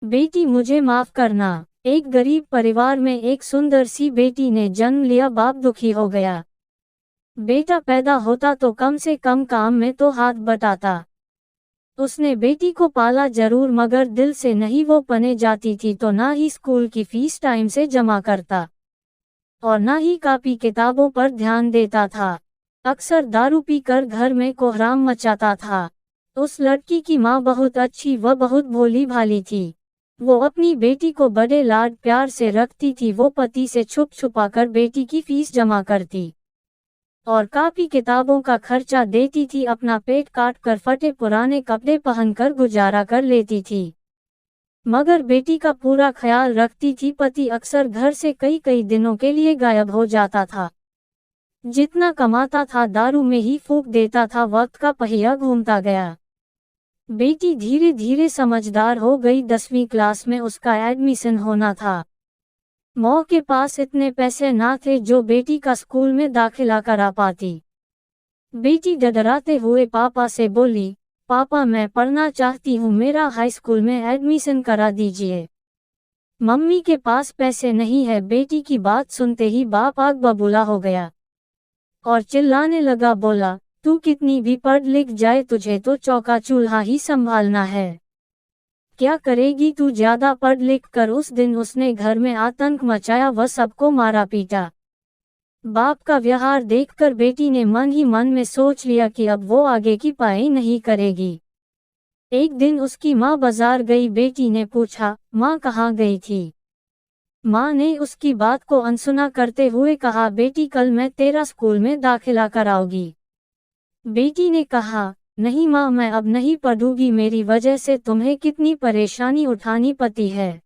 बेटी मुझे माफ करना। एक गरीब परिवार में एक सुंदर सी बेटी ने जन्म लिया। बाप दुखी हो गया। बेटा पैदा होता तो कम से कम काम में तो हाथ बटाता। उसने बेटी को पाला जरूर, मगर दिल से नहीं वो पने जाती थी तो ना ही स्कूल की फीस टाइम से जमा करता और ना ही कॉपी किताबों पर ध्यान देता था। अक्सर दारू पीकर घर में कोहराम मचाता था। उस लड़की की माँ बहुत अच्छी व बहुत भोली भाली थी। वो अपनी बेटी को बड़े लाड प्यार से रखती थी। वो पति से छुप छुपाकर बेटी की फीस जमा करती और कॉपी किताबों का खर्चा देती थी। अपना पेट काट कर फटे पुराने कपड़े पहनकर गुजारा कर लेती थी, मगर बेटी का पूरा ख्याल रखती थी। पति अक्सर घर से कई कई दिनों के लिए गायब हो जाता था। जितना कमाता था दारू में ही फूंक देता था। वक्त का पहिया घूमता गया। बेटी धीरे धीरे समझदार हो गई। 10वीं क्लास में उसका एडमिशन होना था। माँ के पास इतने पैसे ना थे जो बेटी का स्कूल में दाखिला करा पाती। बेटी डराते हुए पापा से बोली, पापा मैं पढ़ना चाहती हूँ, मेरा हाई स्कूल में एडमिशन करा दीजिए। मम्मी के पास पैसे नहीं है। बेटी की बात सुनते ही बाप आग बबूला हो गया और चिल्लाने लगा। बोला, तू कितनी भी पढ़ लिख जाए तुझे तो चौका चूल्हा ही संभालना है। क्या करेगी तू ज्यादा पढ़ लिख कर। उस दिन उसने घर में आतंक मचाया व सबको मारा पीटा। बाप का व्यवहार देखकर बेटी ने मन ही मन में सोच लिया कि अब वो आगे की पढ़ाई नहीं करेगी। एक दिन उसकी माँ बाजार गई। बेटी ने पूछा, माँ कहाँ गई थी? माँ ने उसकी बात को अनसुना करते हुए कहा, बेटी कल मैं तेरा स्कूल में दाखिला कराऊंगी। बेटी ने कहा, नहीं माँ मैं अब नहीं पढ़ूंगी, मेरी वजह से तुम्हें कितनी परेशानी उठानी पड़ती है।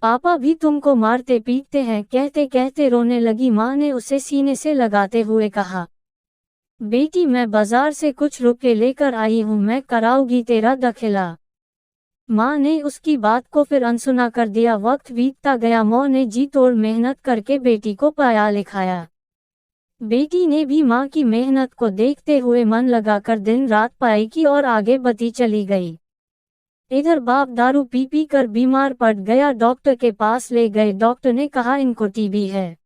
पापा भी तुमको मारते पीटते हैं। कहते कहते रोने लगी। माँ ने उसे सीने से लगाते हुए कहा, बेटी मैं बाजार से कुछ रुपए लेकर आई हूँ, मैं कराऊंगी तेरा दाखिला। माँ ने उसकी बात को फिर अनसुना कर दिया। वक्त बीतता गया। माँ ने जी तोड़ मेहनत करके बेटी को पढ़ाया लिखाया। बेटी ने भी माँ की मेहनत को देखते हुए मन लगाकर दिन रात पढ़ाई की और आगे बढ़ती चली गई। इधर बाप दारू पी पी कर बीमार पड़ गया। डॉक्टर के पास ले गए। डॉक्टर ने कहा इनको टीबी है।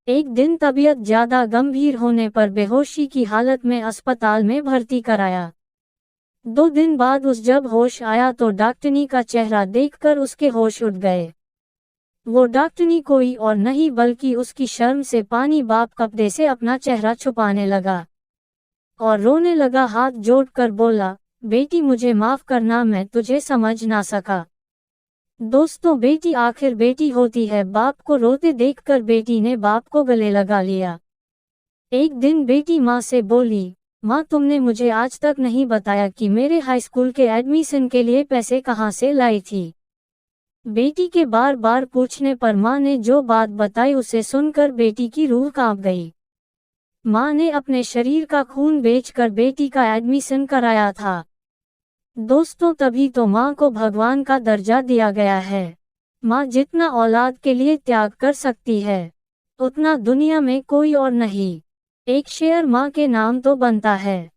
एक दिन तबीयत ज्यादा गंभीर होने पर बेहोशी की हालत में अस्पताल में भर्ती कराया। 2 दिन बाद जब होश आया तो डॉक्टरनी का चेहरा देखकर उसके होश उड़ गए। वो डॉक्टरनी कोई और नहीं बल्कि उसकी शर्म से पानी बाप कपड़े से अपना चेहरा छुपाने लगा और रोने लगा। हाथ जोड़कर बोला, बेटी मुझे माफ करना, मैं तुझे समझ ना सका। दोस्तों, बेटी आखिर बेटी होती है। बाप को रोते देखकर बेटी ने बाप को गले लगा लिया। एक दिन बेटी माँ से बोली, माँ तुमने मुझे आज तक नहीं बताया कि मेरे हाई स्कूल के एडमिशन के लिए पैसे कहाँ से लाई थी। बेटी के बार बार पूछने पर माँ ने जो बात बताई उसे सुनकर बेटी की रूह कांप गई। माँ ने अपने शरीर का खून बेचकर बेटी का एडमिशन कराया था। दोस्तों, तभी तो माँ को भगवान का दर्जा दिया गया है। माँ जितना औलाद के लिए त्याग कर सकती है उतना दुनिया में कोई और नहीं। एक शेर माँ के नाम तो बनता है।